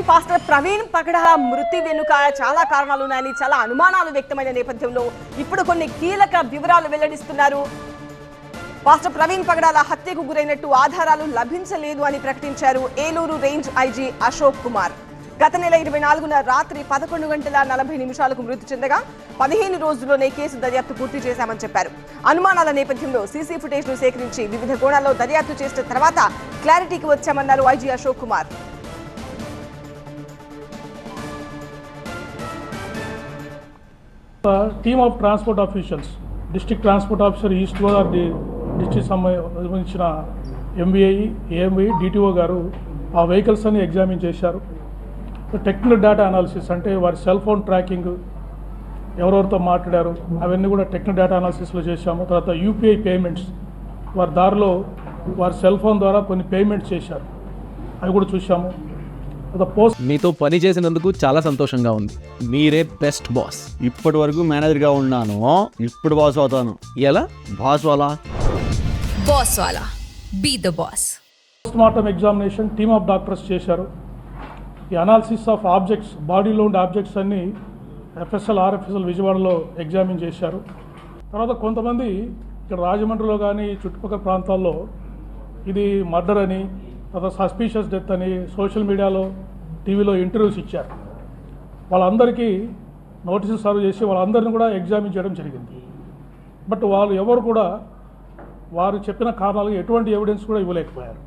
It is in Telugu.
పాస్టర్ ప్రవీణ్ పగడాల మృతి వెనుక చాలా కారణాలు ఉన్నాయని చాలా అనుమానాలు వ్యక్తమైన నేపథ్యంలో ఇప్పుడు కొన్ని కీలక వివరాలు వెల్లడిస్తున్నారు. పాస్టర్ ప్రవీణ్ పగడాల హత్యకు గురైనట్టు ఆధారాలు లభించలేదు అని ప్రకటించారు ఏలూరు రేంజ్ ఐజీ అశోక్ కుమార్. గత నెల 24న రాత్రి 11:40 మృతి చెందగా 15 రోజుల్లోనే కేసు దర్యాప్తు పూర్తి చేశామని చెప్పారు. అనుమానాల నేపథ్యంలో సీసీ ఫుటేజ్ ను సేకరించి వివిధ కోణాల్లో దర్యాప్తు చేసిన తర్వాత క్లారిటీకి వచ్చామన్నారు IG Ashok Kumar. Team of transport officials, district transport officer east Godavari district సంబంధించిన ఎంబీఐ, ఏఎంఐ, డిటిఓ గారు ఆ వెహికల్స్ అన్ని ఎగ్జామిన్ చేశారు. టెక్నికల్ డేటా అనాలిసిస్ అంటే వారి సెల్ ఫోన్ ట్రాకింగ్, ఎవరెవరితో మాట్లాడారు అవన్నీ కూడా టెక్నికల్ డేటా అనాలిసిస్లో చేశాము. తర్వాత యూపీఐ పేమెంట్స్, వారి దారిలో వారి సెల్ ఫోన్ ద్వారా కొన్ని పేమెంట్స్ చేశారు, అవి కూడా చూసాము. మీతో పని చేసినందుకు చాలా సంతోషంగా ఉంది. మీరే బెస్ట్ బాస్. ఇప్పటి వరకు మేనేజర్గా ఉన్నాను, ఇప్పుడు బాస్ అవుతాను. ఎలా? బాస్ వాలా be the boss. Post mortem examination team of doctors చేశారు. ఈ అనాలిసిస్ ఆఫ్ ఆబ్జెక్ట్స్, బాడీలో ఉండే ఆబ్జెక్ట్స్ అన్నీ ఎఫ్ఎస్ఎల్, ఆర్ఎఫ్ఎస్ఎల్ విజయవాడలో ఎగ్జామిన్ చేశారు. తర్వాత కొంతమంది ఇక్కడ రాజమండ్రిలో కానీ చుట్టుపక్కల ప్రాంతాల్లో ఇది మర్డర్ అని, తర్వాత సస్పీషియస్ డెత్ అని సోషల్ మీడియాలో, టీవీలో ఇంటర్వ్యూస్ ఇచ్చారు. వాళ్ళందరికీ నోటీసులు సర్వ్ చేసి వాళ్ళందరినీ కూడా ఎగ్జామిన్ చేయడం జరిగింది. బట్ వాళ్ళు ఎవరు కూడా వారు చెప్పిన కారణాలకు ఎటువంటి ఎవిడెన్స్ కూడా ఇవ్వలేకపోయారు.